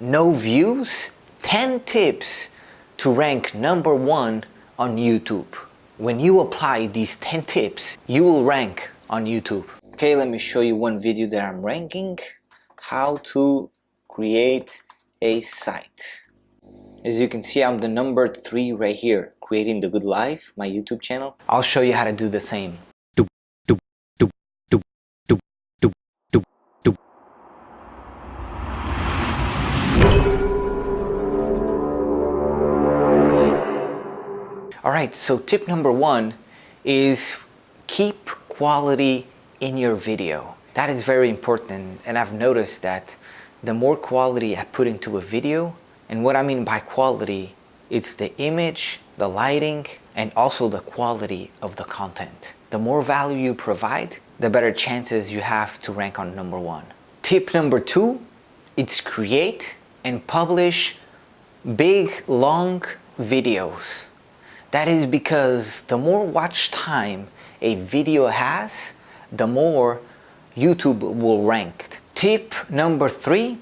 no views, 10 tips to rank #1 on YouTube. When you apply these 10 tips, you will rank on YouTube. Okay, let me show you one video that I'm ranking. How to create a site. As you can see, I'm the number 3 right here, Creating the Good Life, my YouTube channel. I'll show you how to do the same. Alright, so tip number 1 is keep quality in your video. That is very important, and I've noticed that the more quality I put into a video, and what I mean by quality, it's the image, the lighting, and also the quality of the content. The more value you provide, the better chances you have to rank on #1. Tip number 2, it's create and publish big, long videos. That is because the more watch time a video has, the more YouTube will rank. Tip number 3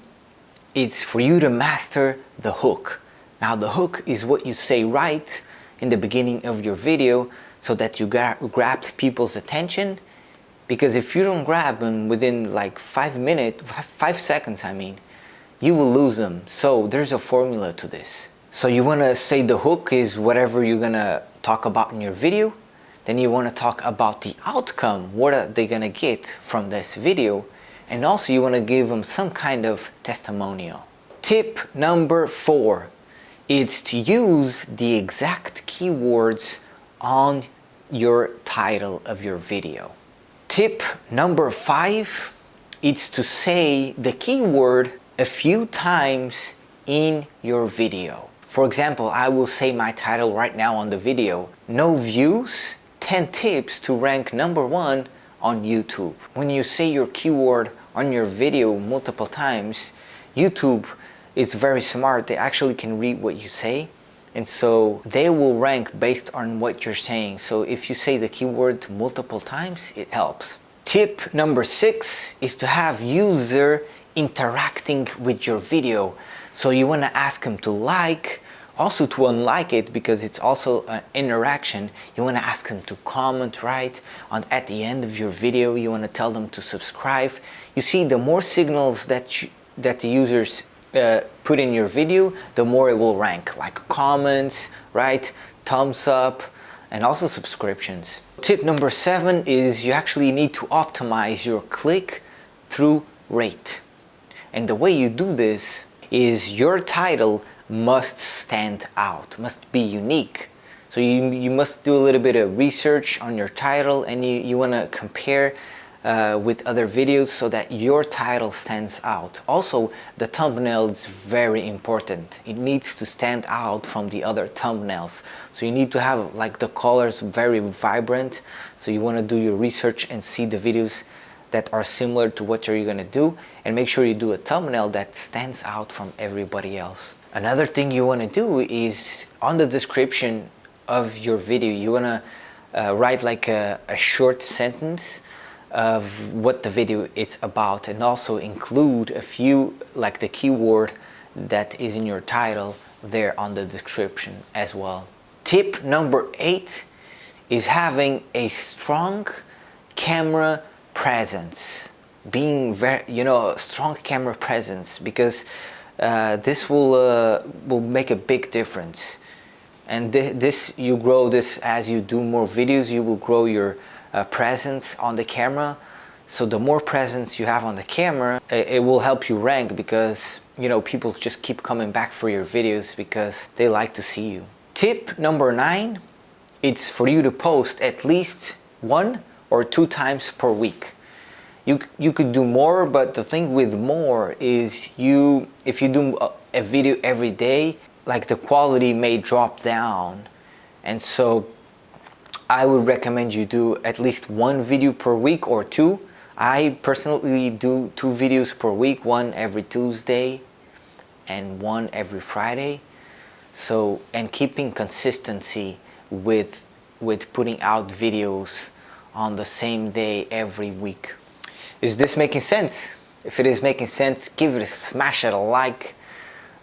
is for you to master the hook. Now the hook is what you say right in the beginning of your video so that you grab people's attention, because if you don't grab them within like 5 seconds, you will lose them. So there's a formula to this. So you want to say the hook is whatever you're going to talk about in your video. Then you want to talk about the outcome. What are they going to get from this video? And also you want to give them some kind of testimonial. Tip number 4 is to use the exact keywords on your title of your video. Tip number 5 is to say the keyword a few times in your video. For example, I will say my title right now on the video, no views, 10 tips to rank #1 on YouTube. When you say your keyword on your video multiple times, YouTube is very smart. They actually can read what you say, and so they will rank based on what you're saying. So if you say the keyword multiple times, it helps. Tip number 6 is to have user interacting with your video. So you want to ask them to like, also to unlike it, because it's also an interaction. You want to ask them to comment right at the end of your video. You want to tell them to subscribe. You see, the more signals that the users put in your video, the more it will rank, like comments, right, thumbs up, and also subscriptions. Tip number 7 is you actually need to optimize your click-through rate. And the way you do this is your title must stand out, must be unique. So you must do a little bit of research on your title, and you want to compare with other videos so that your title stands out. Also, the thumbnail is very important. It needs to stand out from the other thumbnails. So you need to have like the colors very vibrant. So you want to do your research and see the videos that are similar to what you're gonna do, and make sure you do a thumbnail that stands out from everybody else. Another thing you want to do is on the description of your video, you want to write like a short sentence of what the video is about, and also include a few, like the keyword that is in your title there on the description as well. Tip number 8 is having a strong camera presence. Being very, a strong camera presence, because this will make a big difference. And you grow this as you do more videos. You will grow your presence on the camera. So the more presence you have on the camera, it will help you rank, because people just keep coming back for your videos because they like to see you. Tip number 9, it's for you to post at least 1 or 2 times per week. You could do more, but the thing with more is if you do a video every day, like the quality may drop down. And so I would recommend you do at least 1 video per week or 2. I personally do 2 videos per week, 1 every Tuesday and 1 every Friday. So, and keeping consistency with putting out videos on the same day every week. Is this making sense? If it is making sense, give it a smash at a like.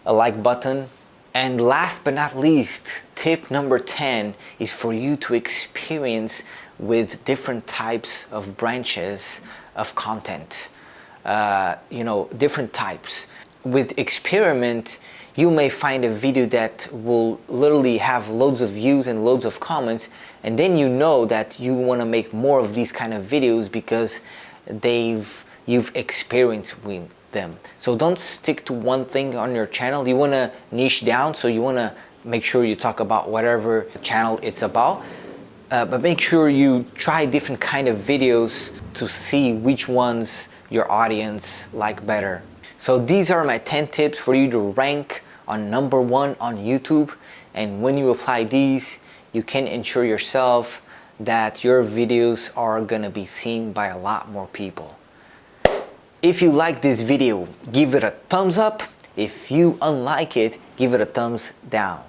a like button. And last but not least, tip number 10 is for you to experience with different types of branches of content. Different types. With experiment, you may find a video that will literally have loads of views and loads of comments, and then you know that you want to make more of these kind of videos because you've experienced with them. So don't stick to one thing on your channel. You want to niche down, so you want to make sure you talk about whatever channel it's about. But make sure you try different kind of videos to see which ones your audience like better. So these are my 10 tips for you to rank on number 1 on YouTube. And when you apply these, you can ensure yourself that your videos are gonna be seen by a lot more people. If you like this video, give it a thumbs up. If you unlike it, give it a thumbs down.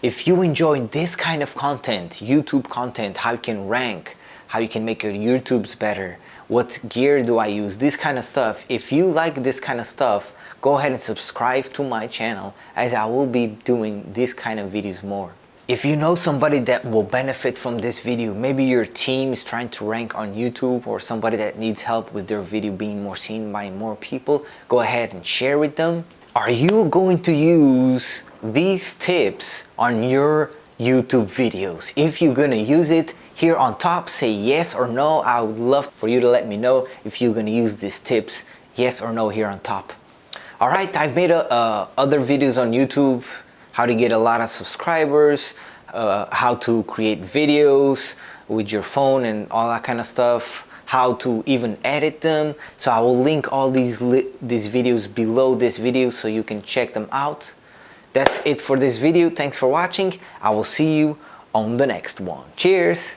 If you enjoy this kind of content, YouTube content, how you can rank, how you can make your YouTubes better, what gear do I use, this kind of stuff. If you like this kind of stuff, go ahead and subscribe to my channel, as I will be doing this kind of videos more. If you know somebody that will benefit from this video, maybe your team is trying to rank on YouTube, or somebody that needs help with their video being more seen by more people, go ahead and share with them. Are you going to use these tips on your YouTube videos? If you're gonna use it, here on top say yes or no. I would love for you to let me know if you're gonna use these tips, yes or no, here on top. Alright, I've made other videos on YouTube, how to get a lot of subscribers, how to create videos with your phone and all that kind of stuff, how to even edit them. So I will link all these videos below this video so you can check them out. That's it for this video. Thanks for watching. I will see you on the next one. Cheers!